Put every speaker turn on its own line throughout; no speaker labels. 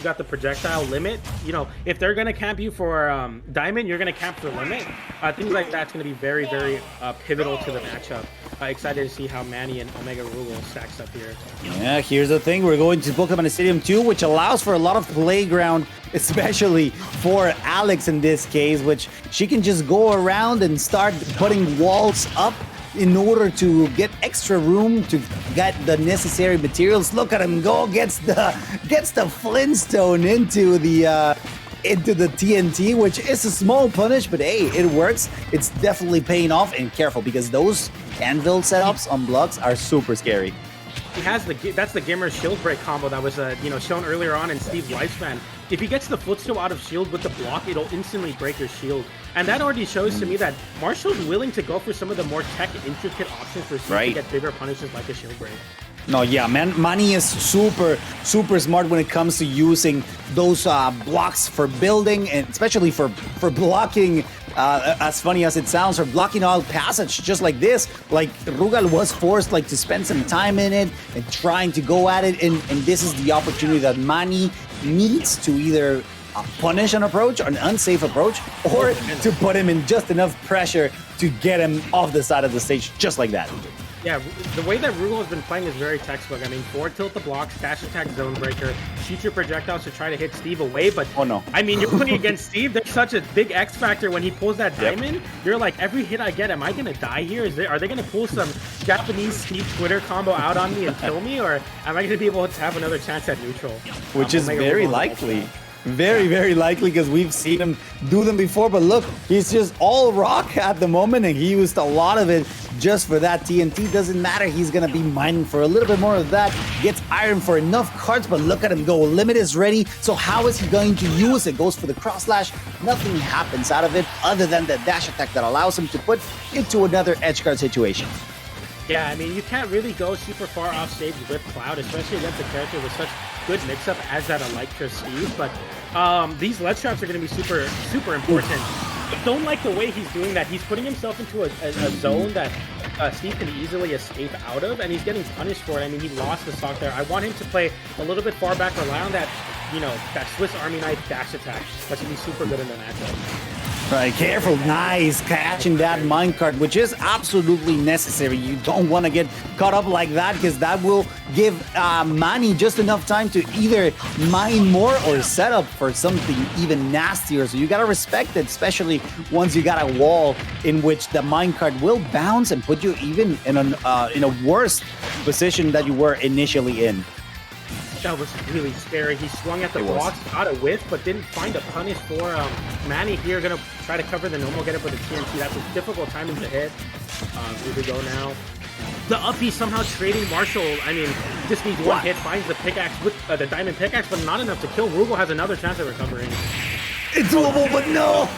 got the projectile limit. You know, if they're gonna camp you for diamond, you're gonna camp for limit. Things like that's gonna be very, very pivotal to the matchup. Excited to see how Manny and Omega Rugal stacks up here.
Yeah, here's the thing. We're going to Pokemon Stadium 2, which allows for a lot of playground, especially for Alex in this case, which she can just go around and start putting walls up in order to get extra room to get the necessary materials. Look at him go, gets the Flintstone into the TNT, which is a small punish, but hey, it works. It's definitely paying off. And careful, because those anvil setups on blocks are super scary.
He has that's the Gimmer shield break combo that was shown earlier on in Steve's lifespan. If he gets the footstool out of shield with the block, it'll instantly break your shield. And that already shows to me that Marshall's willing to go for some of the more tech intricate options for Steve to get bigger punishes like a shield break.
No, yeah, man, Manny is super smart when it comes to using those blocks for building, and especially for blocking, as funny as it sounds, for blocking all passage, just like this. Like, Rugal was forced to spend some time in it and trying to go at it, and this is the opportunity that Manny needs to either punish an approach, an unsafe approach, or to put him in just enough pressure to get him off the side of the stage, just like that.
Yeah, the way that Rugal has been playing is very textbook. I mean, forward tilt the blocks, dash attack, zone breaker, shoot your projectiles to try to hit Steve away. But I mean, you're playing against Steve. There's such a big X factor when he pulls that diamond. You're like, every hit I get, am I gonna die here? Are they gonna pull some Japanese Steve Twitter combo out on me and kill me, or am I gonna be able to have another chance at neutral?
Which is very likely. Very likely, because we've seen him do them before. But look, he's just all rock at the moment, and he used a lot of it just for that TNT. Doesn't matter. He's going to be mining for a little bit more of that. Gets iron for enough cards, but look at him go. Limit is ready. So how is he going to use it? Goes for the cross slash. Nothing happens out of it other than the dash attack that allows him to put into another edge guard situation.
Yeah, I mean, you can't really go super far off stage with Cloud, especially against a character with such good mix-up as that Electra Steve. But these ledge traps are going to be super important. I don't like the way he's doing that. He's putting himself into a zone that Steve can easily escape out of, and he's getting punished for it. I mean, he lost the stock there. I want him to play a little bit far back, rely on that, that Swiss Army knife dash attack. That's going to be super good in the matchup.
Right, careful, nice, catching that minecart, which is absolutely necessary. You don't want to get caught up like that, because that will give Manny just enough time to either mine more or set up for something even nastier. So you got to respect it, especially once you got a wall in which the minecart will bounce and put you even in a worse position that you were initially in.
That was really scary. He swung at the blocks, got a whiff, but didn't find a punish for Manny here. Gonna try to cover the normal, get up with the TNT. That's a difficult timing to hit. Here we go now. The up B somehow trading Marshall. I mean, just needs one hit, finds the pickaxe with the diamond pickaxe, but not enough to kill. Rugal has another chance of recovering.
It's doable, but no.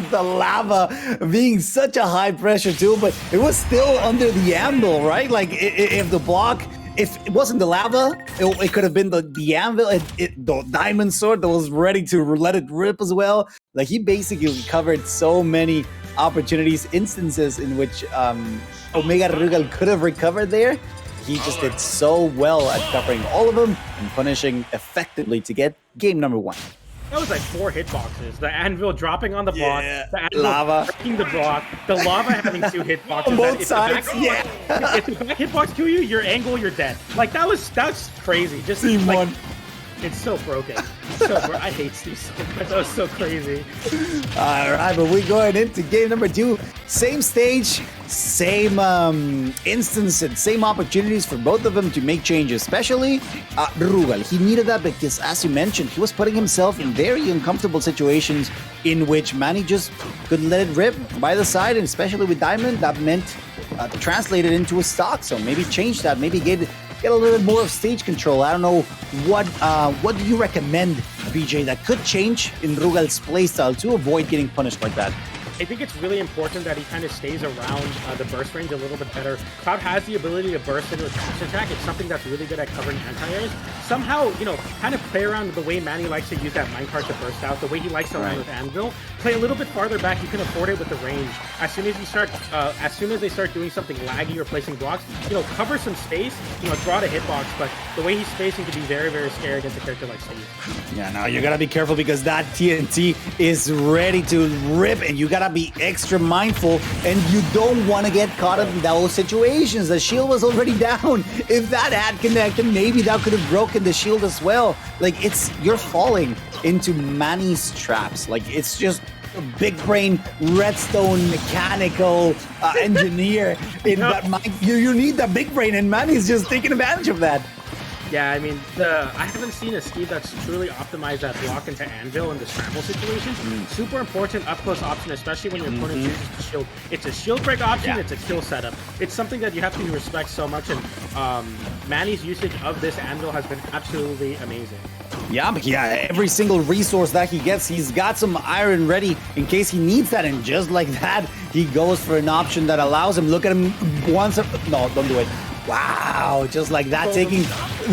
The lava being such a high pressure too, but it was still under the anvil, right? Like, if the block, if it wasn't the lava, it could have been the anvil, the diamond sword that was ready to let it rip as well. Like, he basically covered so many opportunities, instances in which Omega Rugal could have recovered there. He just did so well at covering all of them and punishing effectively to get game number 1.
That was like 4 hitboxes. The anvil dropping on the block, the anvil
lava
breaking the block, the lava having 2 hitboxes.
On both sides,
if the back hitbox kill you, your angle, you're dead. Like, that's crazy. Just
Team
like,
1.
It's so broken. I hate Steve so much. That was so crazy.
All right, but we're going into game number 2. Same stage, same instance, and same opportunities for both of them to make changes, especially Rugal. He needed that because, as you mentioned, he was putting himself in very uncomfortable situations in which Manny just could let it rip by the side, and especially with Diamond, that meant translated into a stock. So maybe change that, maybe get a little bit more of stage control. I don't know what do you recommend, BJ, that could change in Rugal's playstyle to avoid getting punished like that?
I think it's really important that he kind of stays around the burst range a little bit better. Cloud has the ability to burst into a dash attack. It's something that's really good at covering anti-airs. Somehow, you know, kind of play around with the way Manny likes to use that minecart to burst out, the way he likes to land with Anvil. Play a little bit farther back. You can afford it with the range. As soon as you start, as soon as they start doing something laggy or placing blocks, you know, cover some space, you know, draw the hitbox. But the way he's spacing can be very, very scary against a character like Steve.
Yeah, no, you gotta be careful because that TNT is ready to rip, and you gotta be extra mindful, and you don't want to get caught up in those situations. The shield was already down. If that had connected, maybe that could have broken the shield as well. Like, you're falling into Manny's traps. Like, it's just a big brain redstone mechanical engineer in that mind. You need that big brain, and Manny's just taking advantage of that.
Yeah, I mean, I haven't seen a Steve that's truly optimized that block into Anvil in the scramble situation. Super important up-close option, especially when your opponent uses the shield. It's a shield break option, it's a kill setup. It's something that you have to respect so much, and Manny's usage of this Anvil has been absolutely amazing.
Yeah, every single resource that he gets, he's got some iron ready in case he needs that, and just like that, he goes for an option that allows him. Look at him once. No, don't do it. Wow, just like that, taking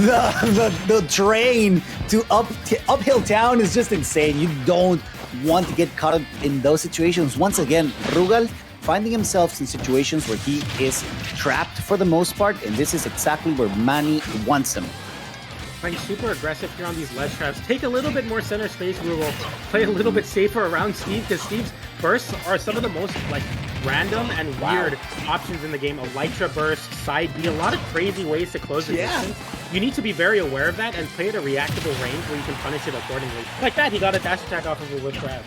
the train to uphill town is just insane. You don't want to get caught up in those situations. Once again, Rugal finding himself in situations where he is trapped for the most part, and this is exactly where Manny wants him.
Playing super aggressive here on these ledge traps. Take a little bit more center space, Rugal. Play a little bit safer around Steve, because Steve's bursts are some of the most like random and weird options in the game. Elytra burst, side B, a lot of crazy ways to close the distance. You need to be very aware of that and play at a reactable range where you can punish it accordingly. Like that, he got a dash attack off of a whip grab.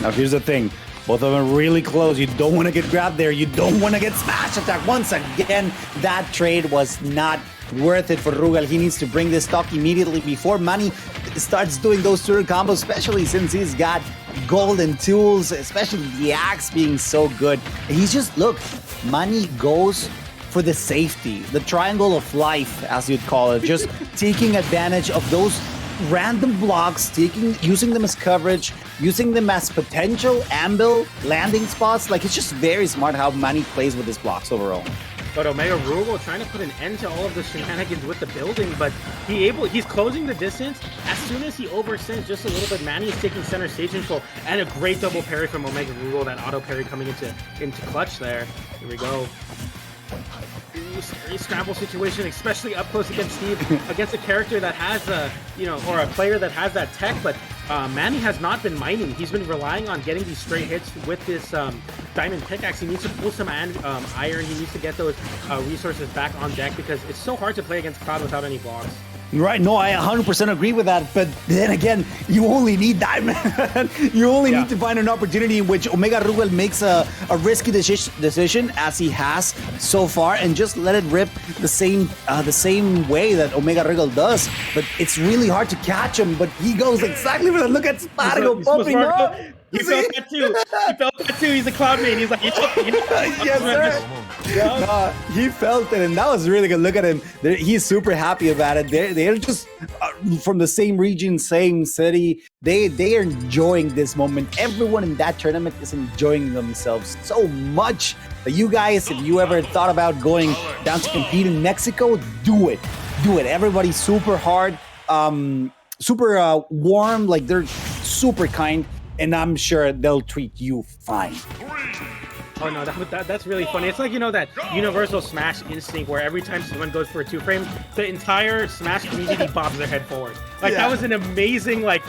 Now here's the thing. Both of them are really close. You don't want to get grabbed there. You don't want to get smash attack. Once again, that trade was not worth it for Rugal. He needs to bring this stock immediately before Manny starts doing those turret combos, especially since he's got golden tools, especially the axe being so good. He's just, look, Manny goes for the safety, the triangle of life, as you'd call it, just taking advantage of those random blocks, using them as coverage, using them as potential anvil landing spots. Like, it's just very smart how Manny plays with his blocks overall.
But Omega Rugal trying to put an end to all of the shenanigans with the building, but he's closing the distance. As soon as he overextends just a little bit, Manny is taking center stage control, and a great double parry from Omega Rugal, that auto parry coming into clutch there. Here we go. Scary scramble situation, especially up close against Steve, against a character that has or a player that has that tech, but Manny has not been mining. He's been relying on getting these straight hits with this diamond pickaxe. He needs to pull some iron. He needs to get those resources back on deck, because it's so hard to play against Cloud without any blocks.
Right, no, I 100% agree with that, but then again, you only need diamond. You only need to find an opportunity in which Omega Rugal makes a risky decision, as he has so far, and just let it rip the same way that Omega Rugal does. But it's really hard to catch him, but he goes exactly where, look at Spargo popping up.
He felt that too. He's a Cloud main. He's like,
yes, sir. No, he felt it, and that was really good. Look at him. He's super happy about it. They're just from the same region, same city. They are enjoying this moment. Everyone in that tournament is enjoying themselves so much. You guys, if you ever thought about going down to compete in Mexico, do it. Everybody's super hard, super warm. Like, they're super kind. And I'm sure they'll treat you fine.
Oh no, that's really funny. It's like, that universal Smash instinct where every time someone goes for a 2-frame, the entire Smash community bobs their head forward. Like, that was an amazing, I'm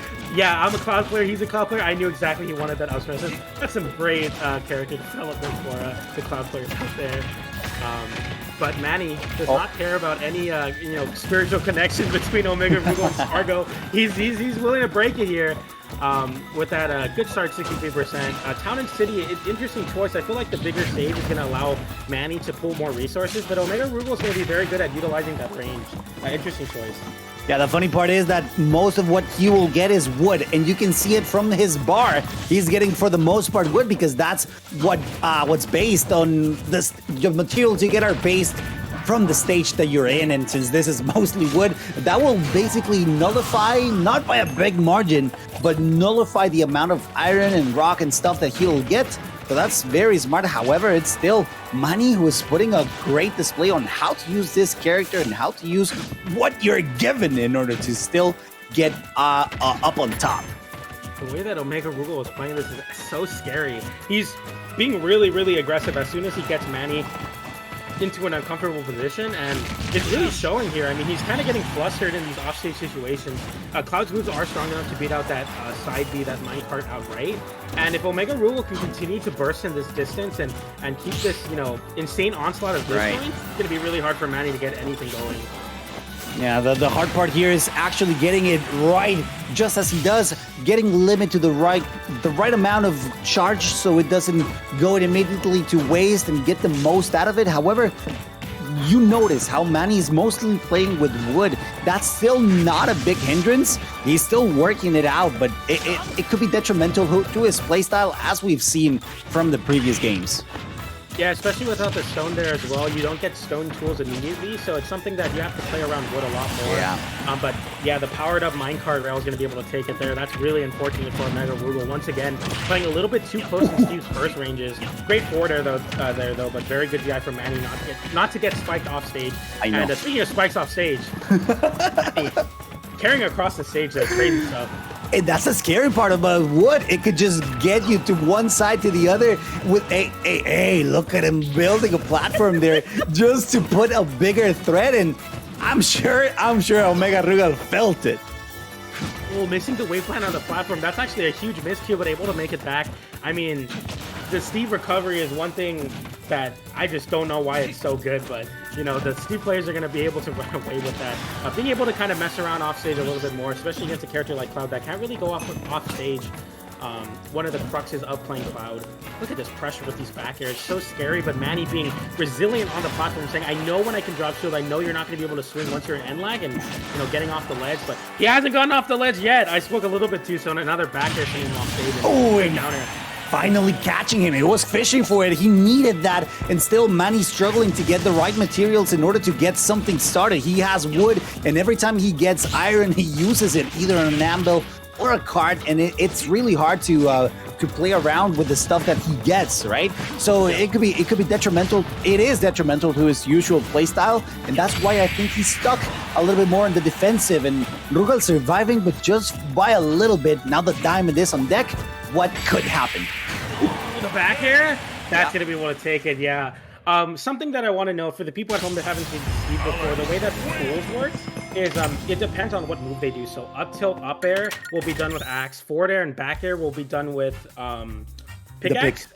a Cloud player, he's a Cloud player. I knew exactly he wanted that. That's some great character development for the Cloud players out there. But Manny does not care about any, spiritual connection between Omega Rugal and Spargo. He's willing to break it here. With that good start, 63%. Town and City, interesting choice. I feel like the bigger stage is going to allow Manny to pull more resources, but Omega Rugal is going to be very good at utilizing that range. Interesting choice.
Yeah, the funny part is that most of what he will get is wood, and you can see it from his bar. He's getting, for the most part, wood, because that's what's based on this. The materials you get are based from the stage that you're in. And since this is mostly wood, that will basically nullify, not by a big margin, but nullify the amount of iron and rock and stuff that he'll get. So that's very smart. However, it's still Manny who is putting a great display on how to use this character and how to use what you're given in order to still get up on top.
The way that O'Rugal is playing this is so scary. He's being really, really aggressive as soon as he gets Manny into an uncomfortable position, and it's really showing here. I mean, he's kind of getting flustered in these offstage situations. Cloud's moves are strong enough to beat out that side B, that minecart outright. And if O'Rugal can continue to burst in this distance and keep this, insane onslaught of this point, it's going to be really hard for Manny to get anything going.
Yeah, the hard part here is actually getting it right, just as he does, getting limit to the right amount of charge so it doesn't go immediately to waste and get the most out of it. However, you notice how Manny is mostly playing with wood. That's still not a big hindrance. He's still working it out, but it could be detrimental to his playstyle, as we've seen from the previous games.
Yeah, especially without the stone there as well. You don't get stone tools immediately, so it's something that you have to play around wood a lot more.
Yeah.
But yeah, the powered up minecart rail is going to be able to take it there. That's really unfortunate for O'Rugal. Once again, playing a little bit too close to Steve's first ranges. Great forward there though, but very good DI from Manny not to get spiked off stage.
I know.
And speaking of spikes off stage, carrying across the stage, that's crazy stuff.
And that's the scary part about wood. It could just get you to one side to the other with hey, look at him building a platform there just to put a bigger threat in. I'm sure O'Rugal felt it.
Well, missing the wave plan on the platform, that's actually a huge miscue, but able to make it back. I mean, the Steve recovery is one thing that I just don't know why it's so good, but the Steve players are going to be able to run away with that. Being able to kind of mess around off stage a little bit more, especially against a character like Cloud that can't really go off stage. One of the cruxes of playing Cloud. Look at this pressure with these back airs. So scary, but Manny being resilient on the platform, saying, I know when I can drop shield, I know you're not going to be able to swing once you're in end lag and, getting off the ledge, but he hasn't gotten off the ledge yet. I spoke a little bit too soon. Another back air sending him off stage.
Oh, and down air. Finally catching him. It was fishing for it. He needed that, and still Manny struggling to get the right materials in order to get something started. He has wood, and every time he gets iron, he uses it either on an anvil or a cart, and it's really hard to play around with the stuff that he gets, right? So it could be detrimental. It is detrimental to his usual playstyle, and that's why I think he's stuck a little bit more in the defensive. And Rugal surviving, but just by a little bit. Now the diamond is on deck. What could happen?
The back air? That's going to be able to take it, yeah. Something that I want to know for the people at home that haven't seen Steve before, the way that tools work is it depends on what move they do. So up tilt, up air will be done with axe. Forward air and back air will be done with pickaxe.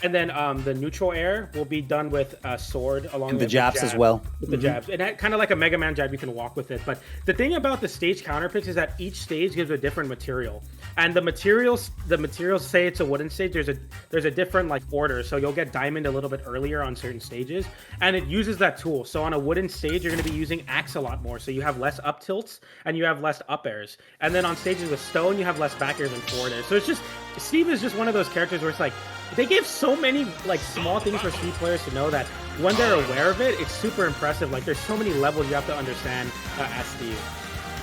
And then the neutral air will be done with sword along with
the jabs as well.
With the jabs. And kind of like a Mega Man jab, you can walk with it. But the thing about the stage counter picks is that each stage gives a different material. And the materials say it's a wooden stage, there's a different order. So you'll get diamond a little bit earlier on certain stages, and it uses that tool. So on a wooden stage, you're going to be using axe a lot more. So you have less up tilts and you have less up airs. And then on stages with stone, you have less back airs and forward airs. So it's just, Steve is just one of those characters where it's like, they give so many small things for Steve players to know that when they're aware of it, it's super impressive. There's so many levels you have to understand as Steve.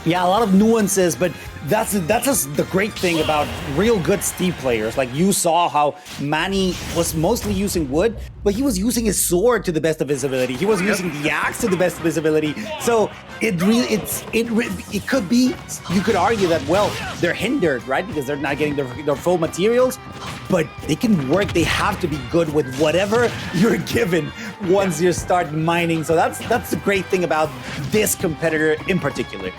Yeah, a lot of nuances, but that's just the great thing about real good Steve players. You saw how Manny was mostly using wood, but he was using his sword to the best of his ability. He was using the axe to the best of his ability. So it could be, you could argue that, well, they're hindered, right? Because they're not getting their full materials, but they can work. They have to be good with whatever you're given once you start mining. So that's the great thing about this competitor in particular.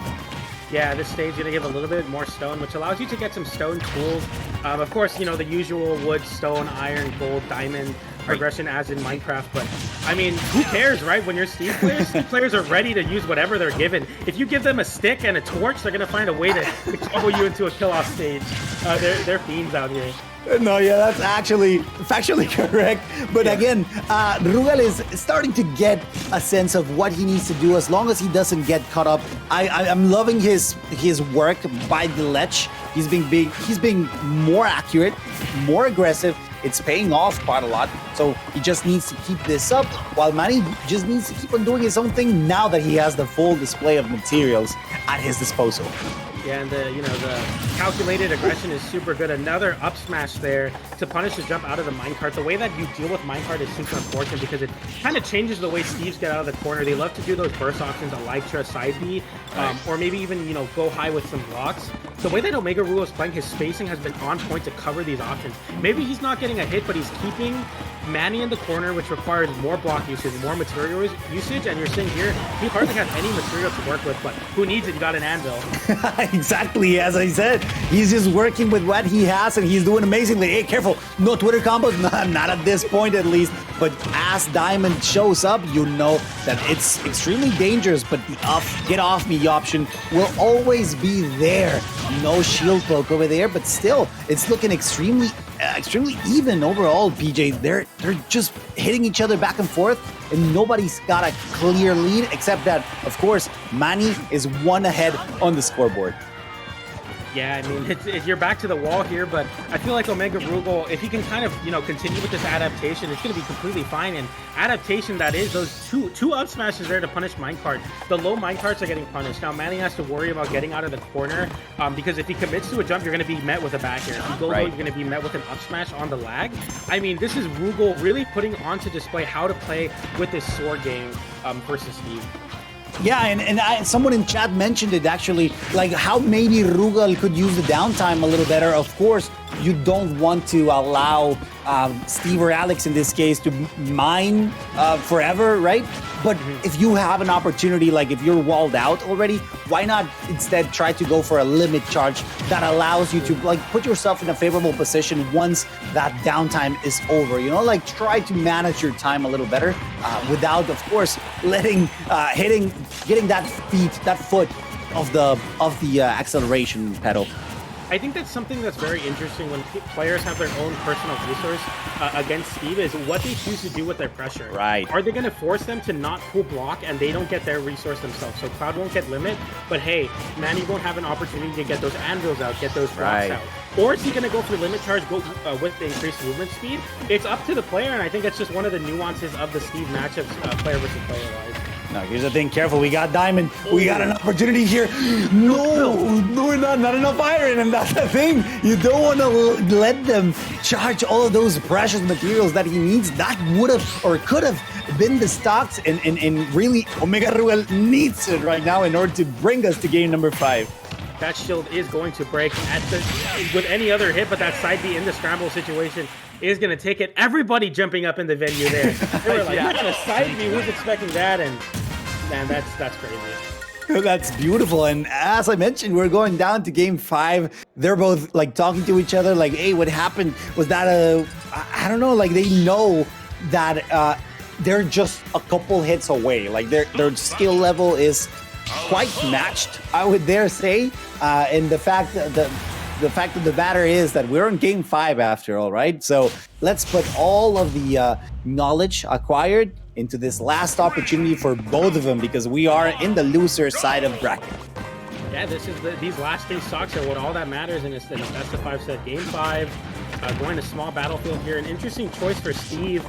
Yeah, this stage is going to give a little bit more stone, which allows you to get some stone tools. Of course, the usual wood, stone, iron, gold, diamond progression as in Minecraft. But, I mean, who cares, right? When you're Steve players are ready to use whatever they're given. If you give them a stick and a torch, they're going to find a way to combo you into a kill-off stage. They're fiends out here.
No, yeah, that's actually factually correct. But again, Rugal is starting to get a sense of what he needs to do as long as he doesn't get caught up. I'm loving his work by the ledge. He's being more accurate, more aggressive, it's paying off quite a lot. So he just needs to keep this up, while Manny just needs to keep on doing his own thing now that he has the full display of materials at his disposal.
Yeah, and the calculated aggression is super good. Another up smash there to punish the jump out of the minecart. The way that you deal with minecart is super important because it kind of changes the way Steves get out of the corner. They love to do those burst options, a Lytra side B, or maybe even go high with some blocks. The way that Omega Rugal is playing, his spacing has been on point to cover these options. Maybe he's not getting a hit, but he's keeping Manny in the corner, which requires more block usage, more material usage, and you're seeing here, he hardly has any material to work with, but who needs it? You got an anvil.
Exactly, as I said, he's just working with what he has, and he's doing amazingly. Hey, careful, no Twitter combos, not at this point at least, but as Diamond shows up, you know that it's extremely dangerous, but the get off me option will always be there. No shield poke over there, but still, it's looking extremely even overall, PJ. They're just hitting each other back and forth, and nobody's got a clear lead, except that, of course, Manny is one ahead on the scoreboard.
Yeah, I mean, you're back to the wall here, but I feel like Omega Rugal, if he can kind of, continue with this adaptation, it's going to be completely fine. And adaptation, that is, those two up smashes there to punish minecart. The low minecarts are getting punished. Now, Manny has to worry about getting out of the corner, because if he commits to a jump, you're going to be met with a back air. If you go low, you're going to be met with an up smash on the lag. I mean, this is Rugal really putting onto display how to play with this sword game versus Steve.
Yeah, and someone in chat mentioned it actually, like how maybe Rugal could use the downtime a little better. Of course, you don't want to allow Steve or Alex in this case to mine forever, right? But if you have an opportunity, like if you're walled out already, why not instead try to go for a limit charge that allows you to like put yourself in a favorable position once that downtime is over? Like try to manage your time a little better without, of course, getting that foot of the acceleration pedal.
I think that's something that's very interesting when players have their own personal resource against Steve is what they choose to do with their pressure.
Right.
Are they going to force them to not pull block and they don't get their resource themselves? So Cloud won't get limit, but hey, Manny won't have an opportunity to get those anvils out, get those blocks out. Or is he going to go for limit charge, go with the increased movement speed? It's up to the player, and I think that's just one of the nuances of the Steve matchups, player versus player-wise.
Now, here's the thing. Careful. We got Diamond. We got an opportunity here. No, not enough iron. And that's the thing. You don't want to let them charge all of those precious materials that he needs. That would have or could have been the stocks. And really, Omega Rugal needs it right now in order to bring us to game number 5.
That shield is going to break with any other hit, but that side B in the scramble situation is going to take it. Everybody jumping up in the venue there. They were like, you're going to side B. Who's expecting that? And man, that's crazy.
That's beautiful. And as I mentioned, we're going down to game 5. They're both like talking to each other like, hey, what happened? Was that I don't know, like they know that they're just a couple hits away. Like their skill level is quite matched, I would dare say. And the fact of the matter is that we're in game 5 after all, right? So let's put all of the knowledge acquired into this last opportunity for both of them, because we are in the loser side of bracket.
Yeah, these last 3 stocks are what all that matters in a best of 5 set. Game 5, going to small battlefield here. An interesting choice for Steve.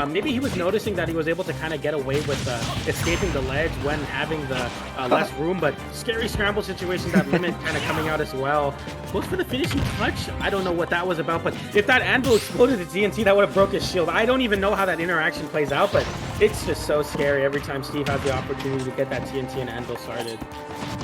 Maybe he was noticing that he was able to kind of get away with escaping the ledge when having the less room, but scary scramble situation, that limit kind of coming out as well. Goes for the finishing touch. I don't know what that was about, but if that anvil exploded at TNT, that would have broke his shield. I don't even know how that interaction plays out, but it's just so scary every time Steve has the opportunity to get that TNT and anvil started.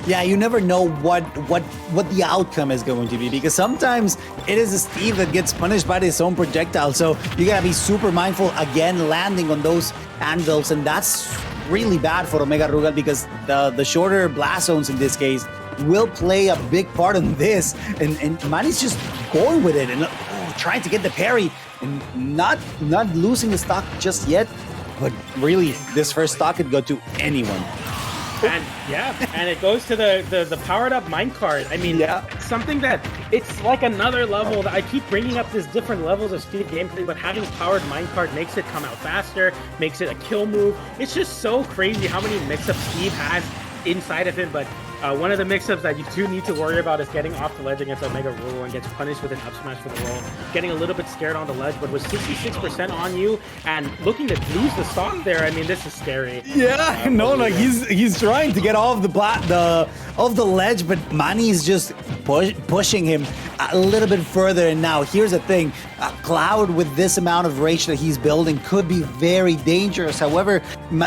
Yeah, you never know what the outcome is going to be, because sometimes it is a Steve that gets punished by his own projectile. So you gotta be super mindful again landing on those anvils, and that's really bad for Omega Rugal, because the shorter blast zones in this case will play a big part in this, and Manny's just going with it and trying to get the parry and not losing the stock just yet. But really, this first stock could go to anyone.
And yeah, and it goes to the powered up minecart. I mean, something that it's like another level that I keep bringing up these different levels of Steve gameplay, but having powered minecart makes it come out faster, makes it a kill move. It's just so crazy how many mix-ups Steve has inside of him, but One of the mix-ups that you do need to worry about is getting off the ledge against Omega Rule and gets punished with an up smash for the roll. Getting a little bit scared on the ledge, but with 66% on you and looking to lose the stock there, I mean, this is scary.
Yeah, no, like he's trying to get off the ledge, but Manny is just pushing him a little bit further. And now here's the thing: Cloud with this amount of rage that he's building could be very dangerous. However,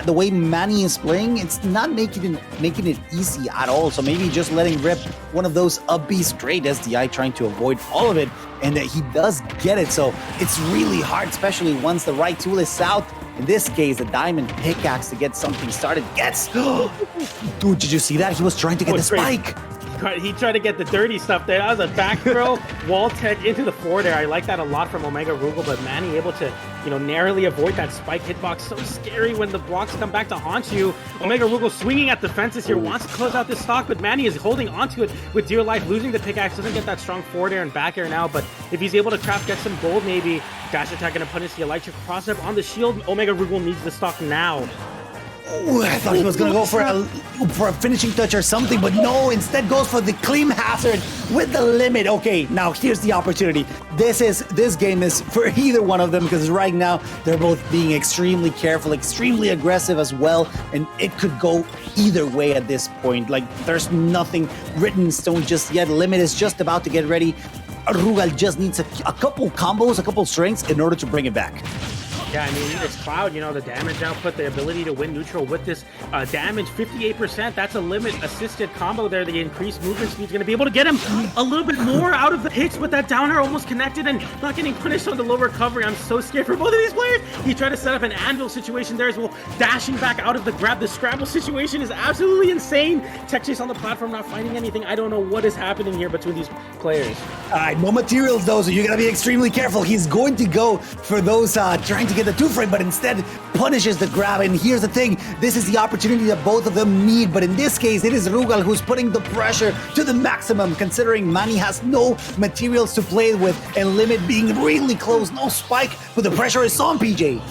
the way Manny is playing, it's not making it easy at all. So maybe just letting rip one of those up B straight SDI, trying to avoid all of it, and that he does get it. So it's really hard, especially once the right tool is south. In this case, the diamond pickaxe to get something started gets. Dude, did you see that? He was trying to get the spike.
He tried to get the dirty stuff there. That was a back throw, wall tech into the forward air. I like that a lot from Omega Rugal, but Manny able to, narrowly avoid that spike hitbox. So scary when the blocks come back to haunt you. Omega Rugal swinging at the fences here, wants to close out this stock, but Manny is holding onto it with dear life, losing the pickaxe. Doesn't get that strong forward air and back air now, but if he's able to craft, get some gold maybe. Dash attack gonna punish the electric cross up on the shield. Omega Rugal needs the stock now.
Ooh, I thought he was gonna go for a finishing touch or something, but no, instead goes for the clean hazard with the limit. Okay, now here's the opportunity. This game is for either one of them, because right now they're both being extremely careful, extremely aggressive as well, and it could go either way at this point. Like, there's nothing written in stone just yet. Limit is just about to get ready. Rugal just needs a couple combos, a couple strings in order to bring it back.
Yeah, I mean, it's Cloud, the damage output, the ability to win neutral with this damage, 58%. That's a limit-assisted combo there. The increased movement speed is going to be able to get him a little bit more out of the hits, but that down air almost connected and not getting punished on the low recovery. I'm so scared for both of these players. He tried to set up an anvil situation there as well, dashing back out of the grab. The scramble situation is absolutely insane. Tech chase on the platform, not finding anything. I don't know what is happening here between these players.
All right, no materials though, so you got to be extremely careful. He's going to go for those trying to get the two frame, but instead punishes the grab. And here's the thing, this is the opportunity that both of them need, but in this case it is Rugal who's putting the pressure to the maximum, considering Manny has no materials to play with and limit being really close. No spike, but the pressure is on PJ.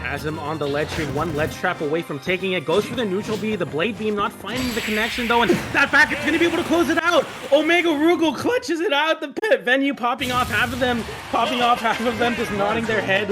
Has him on the ledge tree, one ledge trap away from taking it, goes for the neutral B, the blade beam not finding the connection though, and that back is going to be able to close it out. Omega Rugal clutches it out, the pit venue popping off half of them, just nodding their head.